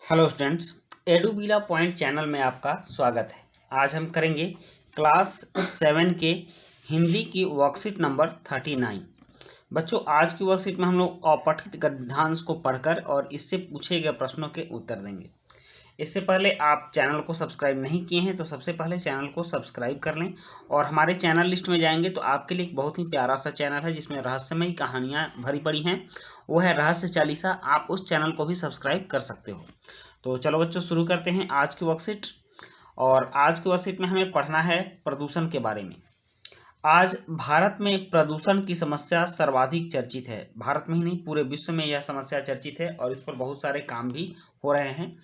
Hello students, एडुबीला point channel में आपका स्वागत है। आज हम करेंगे क्लास 7 के हिंदी की वर्कशीट नंबर 39। बच्चों, आज की वर्कशीट में हम लोग अपठित गद्यांश को पढ़कर और इससे पूछे गए प्रश्नों के उत्तर देंगे। इससे पहले आप चैनल को सब्सक्राइब नहीं किए हैं तो सबसे पहले चैनल को सब्सक्राइब कर लें और हमारे चैनल लिस्ट में जाएंगे तो आपके लिए एक बहुत ही प्यारा सा चैनल है जिसमें रहस्यमयी कहानियां भरी पड़ी हैं, वो है रहस्य चालीसा। आप उस चैनल को भी सब्सक्राइब कर सकते हो। तो चलो बच्चों, शुरू करते हैं आज की वर्कशीट। और आज की वर्कशीट में हमें पढ़ना है प्रदूषण के बारे में। आज भारत में प्रदूषण की समस्या सर्वाधिक चर्चित है। भारत में ही नहीं, पूरे विश्व में यह समस्या चर्चित है और इस पर बहुत सारे काम भी हो रहे हैं।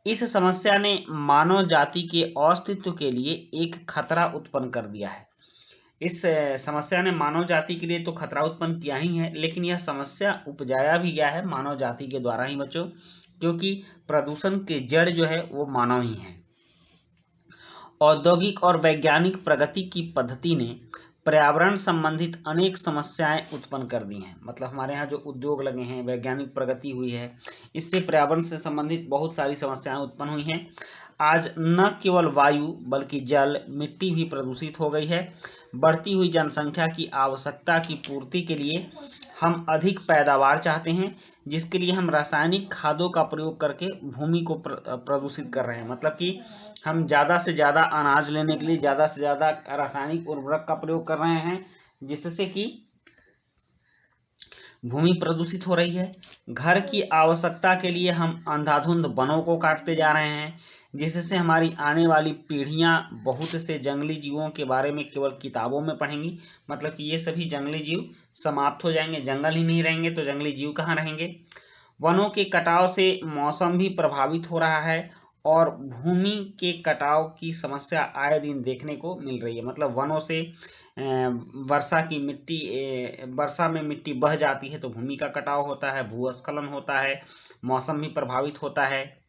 इस समस्या ने मानव जाति के अस्तित्व के लिए एक खतरा उत्पन्न कर दिया है। इस समस्या ने मानव जाति के लिए तो खतरा उत्पन्न किया ही है, लेकिन यह समस्या उपजाया भी गया है मानव जाति के द्वारा ही बच्चों, क्योंकि प्रदूषण के जड़ जो है वो मानव ही है। औद्योगिक और वैज्ञानिक प्रगति की पद्धति ने पर्यावरण संबंधित अनेक समस्याएं उत्पन्न कर दी हैं। मतलब हमारे यहाँ जो उद्योग लगे हैं, वैज्ञानिक प्रगति हुई है, इससे पर्यावरण से संबंधित बहुत सारी समस्याएं उत्पन्न हुई हैं। आज न केवल वायु बल्कि जल, मिट्टी भी प्रदूषित हो गई है। बढ़ती हुई जनसंख्या की आवश्यकता की पूर्ति के लिए हम अधिक पैदावार चाहते हैं, जिसके लिए हम रासायनिक खादों का प्रयोग करके भूमि को प्रदूषित कर रहे हैं। मतलब कि हम ज़्यादा से ज़्यादा अनाज लेने के लिए ज़्यादा से ज़्यादा रासायनिक उर्वरक का प्रयोग कर रहे हैं, जिससे कि भूमि प्रदूषित हो रही है। घर की आवश्यकता के लिए हम अंधाधुंध वनों को काटते जा रहे हैं, जिससे हमारी आने वाली पीढ़ियां बहुत से जंगली जीवों के बारे में केवल किताबों में पढ़ेंगी। मतलब कि ये सभी जंगली जीव समाप्त हो जाएंगे। जंगल ही नहीं रहेंगे तो जंगली जीव कहाँ रहेंगे। वनों के कटाव से मौसम भी प्रभावित हो रहा है और भूमि के कटाव की समस्या आए दिन देखने को मिल रही है। मतलब वनों से वर्षा में मिट्टी बह जाती है तो भूमि का कटाव होता है, भूस्खलन होता है, मौसम भी प्रभावित होता है।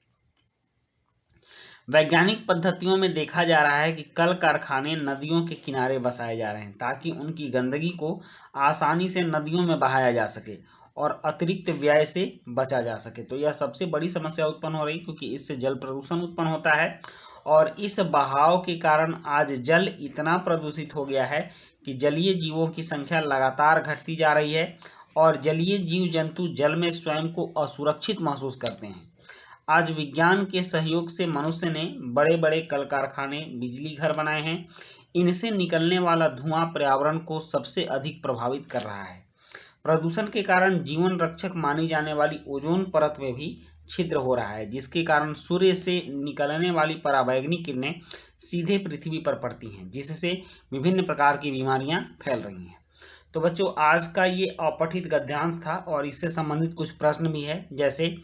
वैज्ञानिक पद्धतियों में देखा जा रहा है कि कल कारखाने नदियों के किनारे बसाए जा रहे हैं ताकि उनकी गंदगी को आसानी से नदियों में बहाया जा सके और अतिरिक्त व्यय से बचा जा सके। तो यह सबसे बड़ी समस्या उत्पन्न हो रही, क्योंकि इससे जल प्रदूषण उत्पन्न होता है और इस बहाव के कारण आज जल इतना प्रदूषित हो गया है कि जलीय जीवों की संख्या लगातार घटती जा रही है और जलीय जीव जंतु जल में स्वयं को असुरक्षित महसूस करते हैं। आज विज्ञान के सहयोग से मनुष्य ने बड़े बड़े कल कारखाने, बिजली घर बनाए हैं। इनसे निकलने वाला धुआं पर्यावरण को सबसे अधिक प्रभावित कर रहा है। प्रदूषण के कारण जीवन रक्षक मानी जाने वाली ओजोन परत में भी छिद्र हो रहा है, जिसके कारण सूर्य से निकलने वाली पराबैंगनी किरणें सीधे पृथ्वी पर पड़ती हैं, जिससे विभिन्न प्रकार की बीमारियां फैल रही हैं। तो बच्चों, आज का ये अपठित गद्यांश था और इससे संबंधित कुछ प्रश्न भी है, जैसे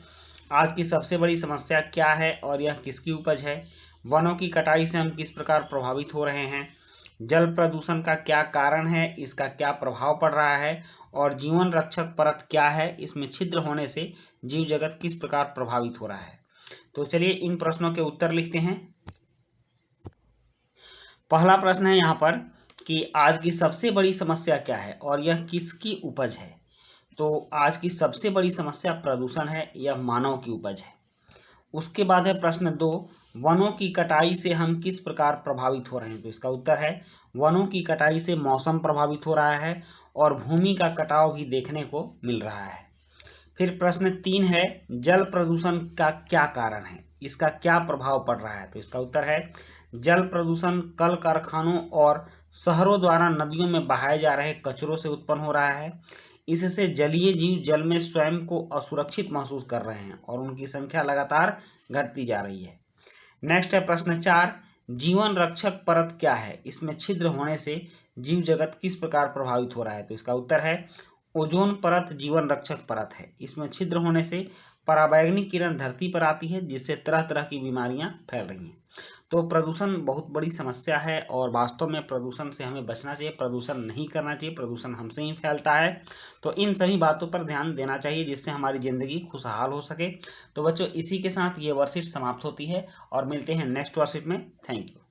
आज की सबसे बड़ी समस्या क्या है और यह किसकी उपज है, वनों की कटाई से हम किस प्रकार प्रभावित हो रहे हैं, जल प्रदूषण का क्या कारण है, इसका क्या प्रभाव पड़ रहा है, और जीवन रक्षक परत क्या है, इसमें छिद्र होने से जीव जगत किस प्रकार प्रभावित हो रहा है। तो चलिए इन प्रश्नों के उत्तर लिखते हैं। पहला प्रश्न है यहाँ पर कि आज की सबसे बड़ी समस्या क्या है और यह किसकी उपज है। तो आज की सबसे बड़ी समस्या प्रदूषण है, यह मानव की उपज है। उसके बाद है प्रश्न 2, वनों की कटाई से हम किस प्रकार प्रभावित हो रहे हैं। तो इसका उत्तर है वनों की कटाई से मौसम प्रभावित हो रहा है और भूमि का कटाव भी देखने को मिल रहा है। फिर प्रश्न 3 है, जल प्रदूषण का क्या कारण है, इसका क्या प्रभाव पड़ रहा है। तो इसका उत्तर है जल प्रदूषण कल कारखानों और शहरों द्वारा नदियों में बहाए जा रहे कचरों से उत्पन्न हो रहा है। इससे जलीय जीव जल में स्वयं को असुरक्षित महसूस कर रहे हैं और उनकी संख्या लगातार घटती जा रही है। नेक्स्ट है प्रश्न 4, जीवन रक्षक परत क्या है, इसमें छिद्र होने से जीव जगत किस प्रकार प्रभावित हो रहा है। तो इसका उत्तर है ओजोन परत जीवन रक्षक परत है। इसमें छिद्र होने से पराबैंगनी किरण धरती पर आती है, जिससे तरह तरह की बीमारियां फैल रही हैं। तो प्रदूषण बहुत बड़ी समस्या है और वास्तव में प्रदूषण से हमें बचना चाहिए, प्रदूषण नहीं करना चाहिए, प्रदूषण हमसे ही फैलता है। तो इन सभी बातों पर ध्यान देना चाहिए जिससे हमारी ज़िंदगी खुशहाल हो सके। तो बच्चों, इसी के साथ ये वर्कशीट समाप्त होती है और मिलते हैं नेक्स्ट वर्कशीट में। Thank you.